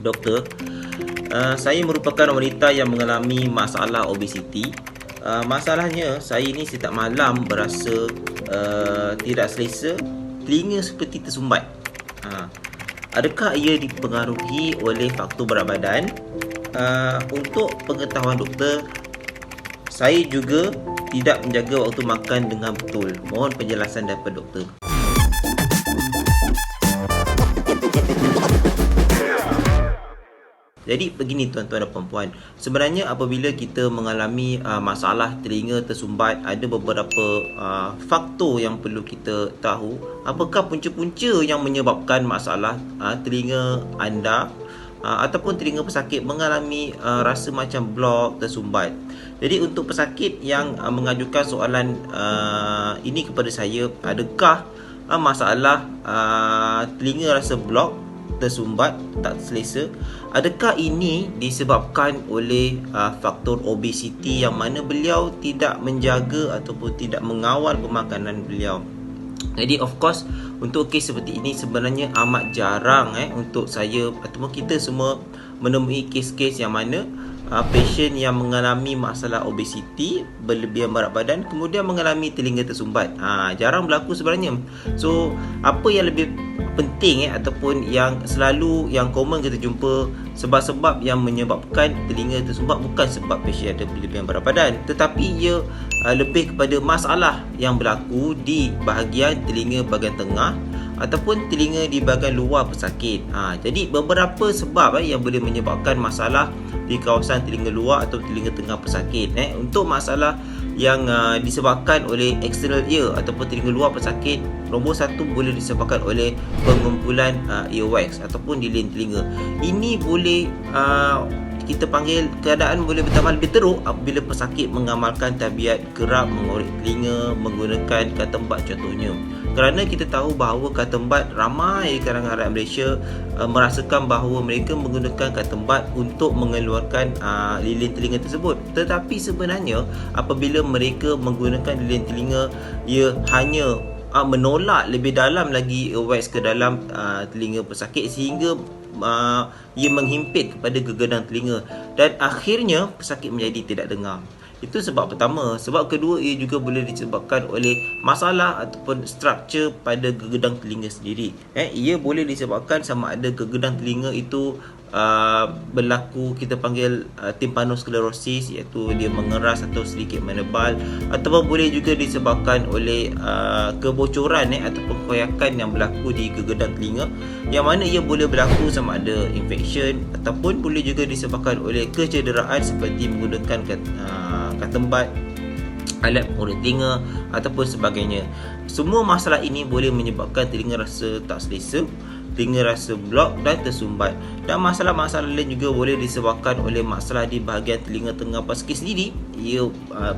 Doktor, saya merupakan wanita yang mengalami masalah obesiti. Masalahnya, saya ni setiap malam berasa tidak selesa, telinga seperti tersumbat. Adakah ia dipengaruhi oleh faktor berat badan? Untuk pengetahuan doktor, saya juga tidak menjaga waktu makan dengan betul. Mohon penjelasan daripada doktor. Jadi begini tuan-tuan dan puan-puan, sebenarnya apabila kita mengalami masalah telinga tersumbat, ada beberapa faktor yang perlu kita tahu. Apakah punca-punca yang menyebabkan masalah telinga anda ataupun telinga pesakit mengalami rasa macam blok, tersumbat. Jadi untuk pesakit yang mengajukan soalan ini kepada saya, adakah masalah telinga rasa blok, tersumbat, tak selesa, adakah ini disebabkan oleh faktor obesiti yang mana beliau tidak menjaga ataupun tidak mengawal pemakanan beliau? Jadi of course untuk kes seperti ini sebenarnya amat jarang untuk saya ataupun kita semua menemui kes-kes yang mana pasien yang mengalami masalah obesiti, berlebihan berat badan, kemudian mengalami telinga tersumbat. Jarang berlaku sebenarnya. So apa yang lebih penting ataupun yang selalu yang common kita jumpa, sebab-sebab yang menyebabkan telinga tersumbat bukan sebab pasien ada berlebihan berat badan, tetapi ia lebih kepada masalah yang berlaku di bahagian telinga bahagian tengah ataupun telinga di bahagian luar pesakit. Jadi beberapa sebab yang boleh menyebabkan masalah di kawasan telinga luar atau telinga tengah pesakit. Untuk masalah yang disebabkan oleh external ear ataupun telinga luar pesakit, nombor satu boleh disebabkan oleh pengumpulan earwax ataupun lilin telinga. Ini boleh kita panggil keadaan boleh bertambah lebih teruk apabila pesakit mengamalkan tabiat kerap mengorek telinga menggunakan katembat contohnya. Kerana kita tahu bahawa katembat, ramai di kalangan rakyat Malaysia merasakan bahawa mereka menggunakan katembat untuk mengeluarkan lilin telinga tersebut. Tetapi sebenarnya apabila mereka menggunakan lilin telinga, ia hanya menolak lebih dalam lagi earwax ke dalam telinga pesakit sehingga ia menghimpit kepada gegadan telinga dan akhirnya pesakit menjadi tidak dengar. Itu sebab pertama. Sebab kedua, ia juga boleh disebabkan oleh masalah ataupun struktur pada gegadang telinga sendiri. Ia boleh disebabkan sama ada gegadang telinga itu berlaku kita panggil tympanosklerosis, iaitu dia mengeras atau sedikit menebal, ataupun boleh juga disebabkan oleh kebocoran ataupun koyakan yang berlaku di gegadang telinga, yang mana ia boleh berlaku sama ada infection ataupun boleh juga disebabkan oleh kecederaan seperti menggunakan katembat, alat pengurus telinga ataupun sebagainya. Semua masalah ini boleh menyebabkan telinga rasa tak selesa, telinga rasa blok dan tersumbat. Dan masalah-masalah lain juga boleh disebabkan oleh masalah di bahagian telinga tengah pesakit sendiri. Ia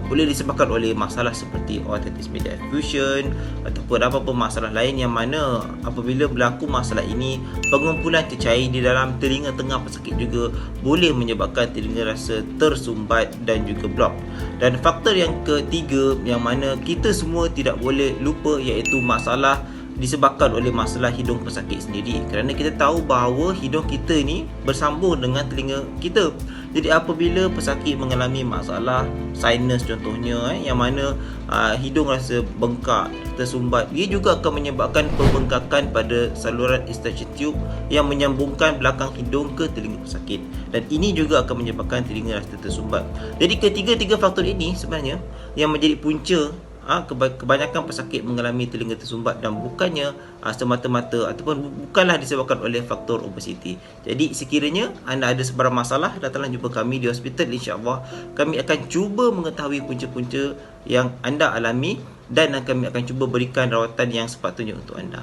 boleh disebabkan oleh masalah seperti otitis media effusion ataupun apa-apa masalah lain yang mana apabila berlaku masalah ini, pengumpulan cecair di dalam telinga tengah pesakit juga boleh menyebabkan telinga rasa tersumbat dan juga blok. Dan faktor yang ketiga yang mana kita semua tidak boleh lupa, iaitu masalah disebabkan oleh masalah hidung pesakit sendiri. Kerana kita tahu bahawa hidung kita ni bersambung dengan telinga kita. Jadi apabila pesakit mengalami masalah sinus contohnya, yang mana hidung rasa bengkak, tersumbat, ia juga akan menyebabkan pembengkakan pada saluran eustachian tube yang menyambungkan belakang hidung ke telinga pesakit. Dan ini juga akan menyebabkan telinga rasa tersumbat. Jadi ketiga-tiga faktor ini sebenarnya yang menjadi punca kebanyakan pesakit mengalami telinga tersumbat dan bukannya semata-mata ataupun bukanlah disebabkan oleh faktor obesiti. Jadi sekiranya anda ada sebarang masalah, datanglah jumpa kami di hospital. InsyaAllah kami akan cuba mengetahui punca-punca yang anda alami dan kami akan cuba berikan rawatan yang sepatutnya untuk anda.